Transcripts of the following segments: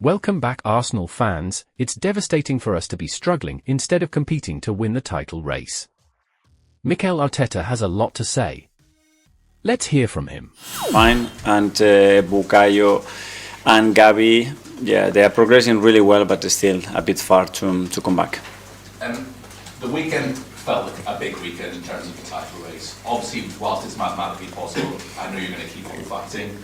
Welcome back, Arsenal fans. It's devastating for us to be struggling instead of competing to win the title race. Mikel Arteta has a lot to say. Let's hear from him. Fine, and Bukayo and Gabi, yeah, they are progressing really well, but still a bit far to come back. The weekend felt like a big weekend in terms of the title race. Obviously, whilst it's mathematically possible, I know you're going to keep on fighting.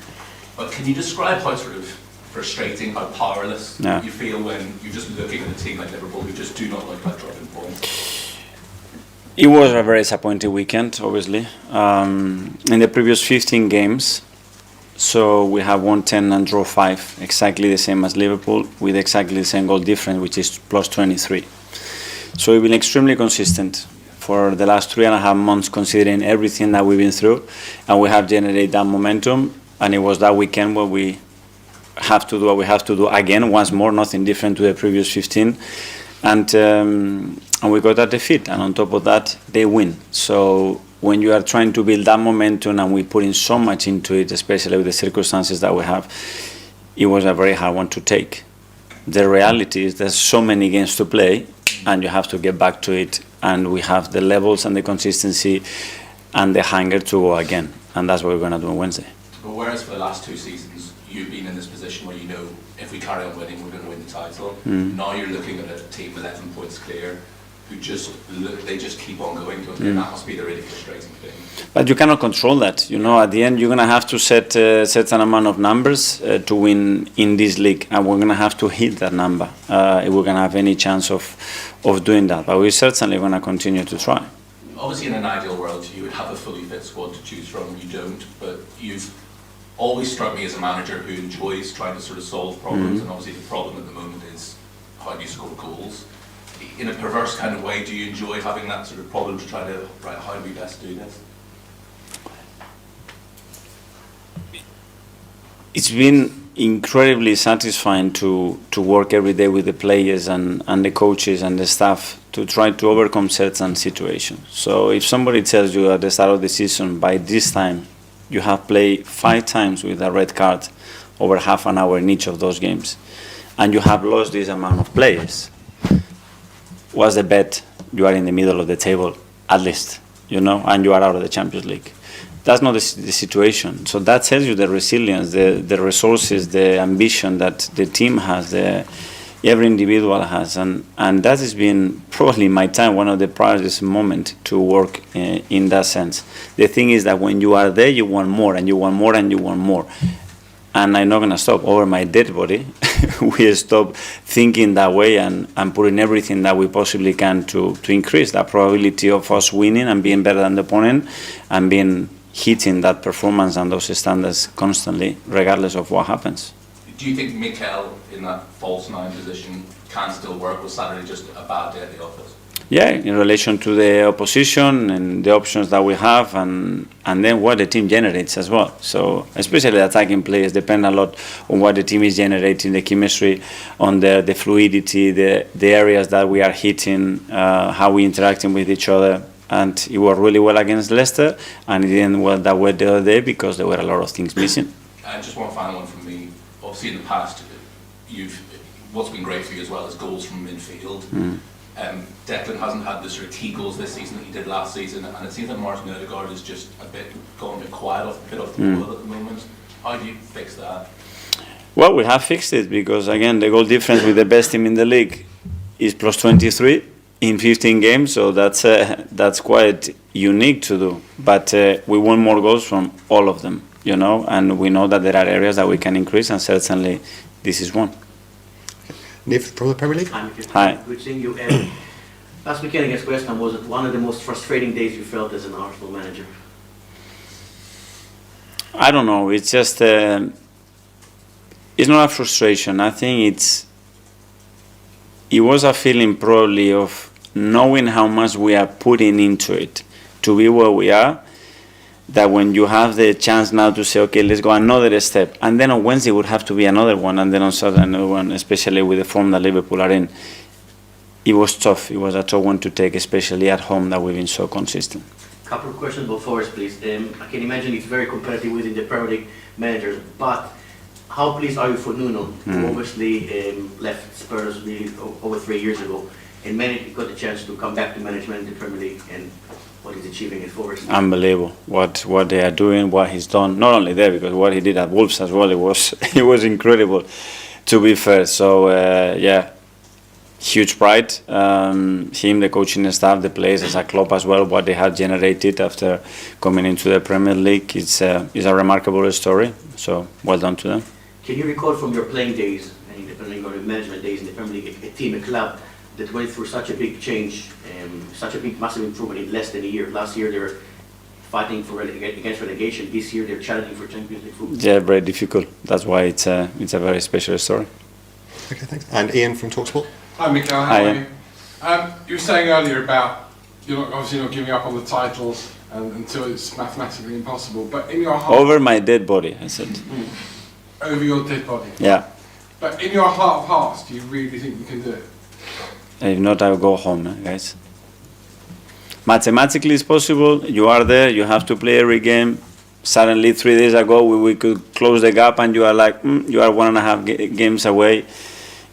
But can you describe how sort of frustrating, how powerless you feel when you're just looking at a team like Liverpool who just do not like that drop in form? It was a very disappointing weekend, obviously. In the previous 15 games, so we have won 10 and draw 5, exactly the same as Liverpool, with exactly the same goal difference, which is plus 23. So we've been extremely consistent for the last 3.5 months, considering everything that we've been through, and we have generated that momentum. And it was that weekend where we have to do what we have to do again, once more, nothing different to the previous 15, and we got that defeat. And on top of that, they win. So when you are trying to build that momentum, and we put in so much into it, especially with the circumstances that we have, it was a very hard one to take. The reality is there's so many games to play, and you have to get back to it, and we have the levels and the consistency and the hunger to go again, and that's what we're going to do on Wednesday. But whereas for the last 2 seasons you've been in this position where you know if we carry on winning we're going to win the title, now you're looking at a team 11 points clear who just keep on going, and that must be the really frustrating thing. But you cannot control that. You know, at the end you're going to have to set an amount of numbers to win in this league, and we're going to have to hit that number if we're going to have any chance of doing that. But we're certainly going to continue to try. Obviously in an ideal world you would have a fully fit squad to choose from. You don't, but you've always struck me as a manager who enjoys trying to sort of solve problems, and obviously the problem at the moment is how do you score goals. In a perverse kind of way, do you enjoy having that sort of problem to try to, right, how do we best do this? It's been incredibly satisfying to work every day with the players and the coaches and the staff to try to overcome certain situations. So if somebody tells you at the start of the season, by this time you have played 5 times with a red card over half an hour in each of those games, and you have lost this amount of players, what's the bet? You are in the middle of the table, at least, you know, and you are out of the Champions League. That's not the situation. So that tells you the resilience, the resources, the ambition that the team has, every individual has, and that has been probably my time, one of the proudest moments to work in that sense. The thing is that when you are there, you want more, and you want more, and you want more. And I'm not going to stop. Over my dead body, we stop thinking that way and putting everything that we possibly can to increase that probability of us winning and being better than the opponent, and hitting that performance and those standards constantly, regardless of what happens. Do you think Mikel in that false 9 position can still work? Was Saturday just a bad day at the office? Yeah, in relation to the opposition and the options that we have, and then what the team generates as well. So especially attacking players depend a lot on what the team is generating, the chemistry, on the fluidity, the areas that we are hitting, how we interacting with each other. And it worked really well against Leicester, and it didn't work that way the other day because there were a lot of things missing. And just one final one from me. Obviously in the past, what's been great for you as well is goals from midfield. Declan hasn't had the sort of key goals this season that he did last season, and it seems that Martin Odegaard is just gone a bit quiet off the ball at the moment. How do you fix that? Well, we have fixed it because, again, the goal difference with the best team in the league is plus 23 in 15 games, so that's quite unique to do. But we want more goals from all of them, you know, and we know that there are areas that we can increase, and certainly this is one. Niv from the Premier League. Hi. Good seeing you. Last weekend against West Ham, was it one of the most frustrating days you felt as an Arsenal manager? I don't know. It's just it's not a frustration. I think it was a feeling probably of knowing how much we are putting into it to be where we are. That when you have the chance now to say, okay, let's go another step, and then on Wednesday would have to be another one, and then on Saturday another one, especially with the form that Liverpool are in. It was tough. It was a tough one to take, especially at home that we've been so consistent. Couple of questions before us, please. I can imagine it's very competitive within the Premier League managers, but how pleased are you for Nuno, who obviously left Spurs really over 3 years ago, and got the chance to come back to management in the Premier League, and what he's achieving at Forest? Unbelievable what they are doing, what he's done. Not only there, because what he did at Wolves as well, it was incredible, to be fair. So yeah, huge pride. Him, the coaching staff, the players as a club as well, what they had generated after coming into the Premier League, is a remarkable story. So well done to them. Can you recall from your playing days and depending on your management days in the Premier League, a team, a club that went through such a big change, such a big massive improvement in less than a year? Last year they were fighting against relegation. This year they're challenging for Champions League football. Yeah, very difficult. That's why it's a very special story. Okay, thanks. And Ian from TalkSport. Hi Mikel, how Hi, are you? You were saying earlier about you're obviously not giving up on the titles until it's mathematically impossible, but in your heart... Over my dead body, I said. Over your dead body? Yeah. But in your heart of hearts, do you really think you can do it? If not, I will go home, guys. Mathematically, it's possible. You are there. You have to play every game. Suddenly, 3 days ago, we could close the gap, and you are like, you are 1.5 games away.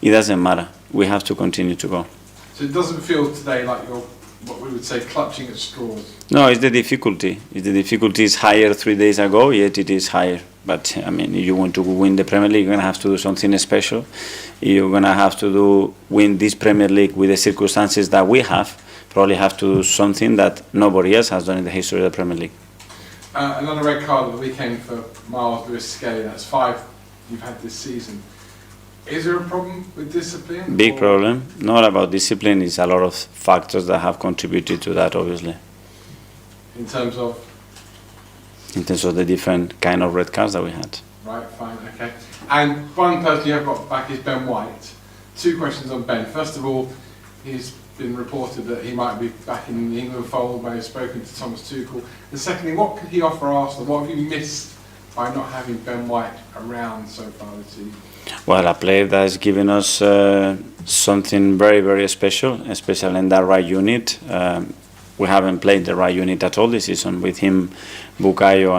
It doesn't matter. We have to continue to go. So it doesn't feel today like you're, what we would say, clutching at straws? No, it's the difficulty. The difficulty is higher 3 days ago, yet it is higher. But, I mean, if you want to win the Premier League, you're going to have to do something special. You're going to have to win this Premier League with the circumstances that we have. Probably have to do something that nobody else has done in the history of the Premier League. Another red card of the weekend for Miles Lewis-Skelly. That's 5 you've had this season. Is there a problem with discipline? Big problem. Not about discipline. It's a lot of factors that have contributed to that, obviously. In terms of? In terms of the different kind of red cards that we had. Right, fine, okay. And one person you have got back is Ben White. 2 questions on Ben. First of all, he's been reported that he might be back in the England fold, may have spoken to Thomas Tuchel. And secondly, what could he offer Arsenal? What have you missed by not having Ben White around so far this season? Well, a player that has given us something very, very special, especially in that right unit. We haven't played the right unit at all this season with him, Bukayo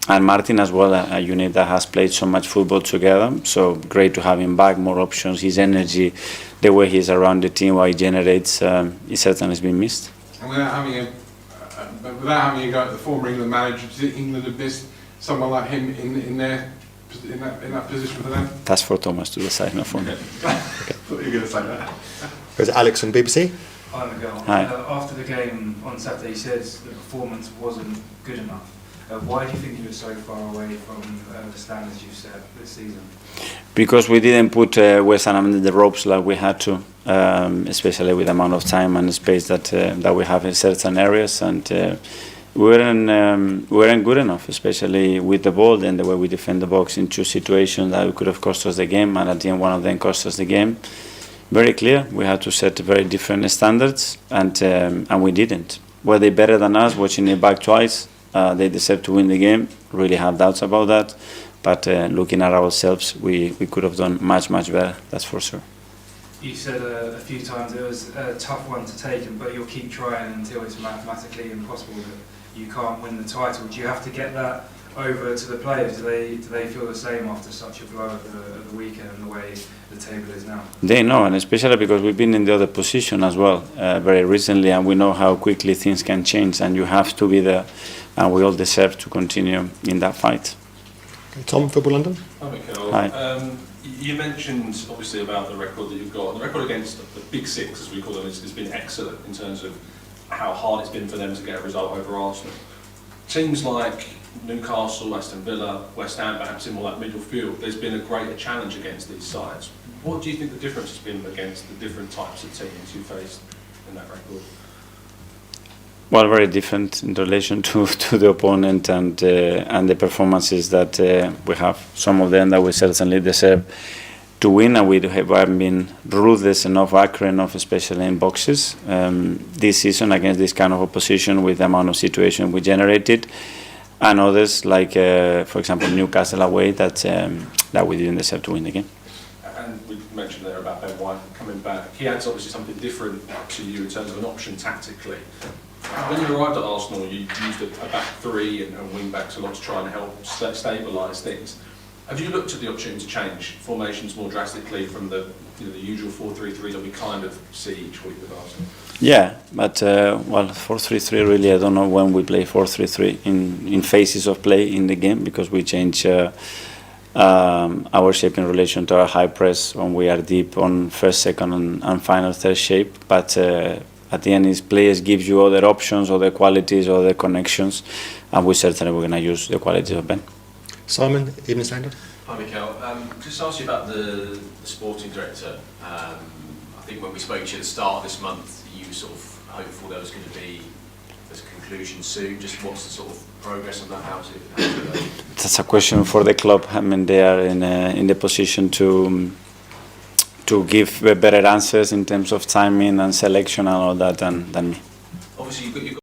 and Martin as well, a unit that has played so much football together. So great to have him back, more options, his energy, the way he's around the team, what he generates, it certainly has been missed. And without having a go at the former England manager, do you think England have missed someone like him in that position for them? That's for Thomas to decide, not for me. I thought you were going to say that. Goes Alex from BBC. Hi Mikel. Hi. After the game on Saturday, he says the performance wasn't good enough. Why do you think you were so far away from the standards you've set this season? Because we didn't put West Ham in the ropes like we had to, especially with the amount of time and space that we have in certain areas, and we weren't good enough, especially with the ball and the way we defend the box in 2 situations that could have cost us the game, and at the end one of them cost us the game. Very clear, we had to set very different standards, and we didn't. Were they better than us? Watching it back twice, they deserve to win the game. Really have doubts about that, but looking at ourselves, we could have done much better. That's for sure. You said a few times it was a tough one to take, but you'll keep trying until it's mathematically impossible that you can't win the title. Do you have to get that over to the players? Do they feel the same after such a blow at the weekend and the way the table is now? They know, and especially because we've been in the other position as well very recently, and we know how quickly things can change, and you have to be there, and we all deserve to continue in that fight. Tom, Football London. Hi Mikel. Hi. You mentioned obviously about the record that you've got. The record against the Big Six, as we call them, has been excellent in terms of how hard it's been for them to get a result over Arsenal. Teams like Newcastle, Aston Villa, West Ham, perhaps in more like middle field, there's been a greater challenge against these sides. What do you think the difference has been against the different types of teams you faced in that record? Well, very different in relation to the opponent and the performances that we have. Some of them that we certainly deserve to win, and we haven't been ruthless enough, accurate enough, especially in boxes this season against this kind of opposition with the amount of situation we generated, and others like, for example, Newcastle away that we didn't deserve to win the game. And we mentioned there about Ben White coming back. He adds obviously something different to you in terms of an option tactically. When you arrived at Arsenal, you used a back three and wing backs a lot to try and help stabilise things. Have you looked at the option to change formations more drastically from the the usual 4-3-3 that we kind of see each week with Arsenal? Yeah, but 4-3-3 really, I don't know when we play 4-3-3 in phases of play in the game, because we change our shape in relation to our high press when we are deep on first, second and final third shape. But at the end, players gives you other options, other qualities, other connections, and we certainly we're going to use the qualities of Ben. Simon, Evening Standard. Hi Mikel, just ask you about the sporting director. I think when we spoke to you at the start of this month, you were sort of hopeful there was going to be a conclusion soon. Just what's the sort of progress on that? How's it going? That's a question for the club. I mean, they are in the position to give better answers in terms of timing and selection and all that than me. Obviously, you've got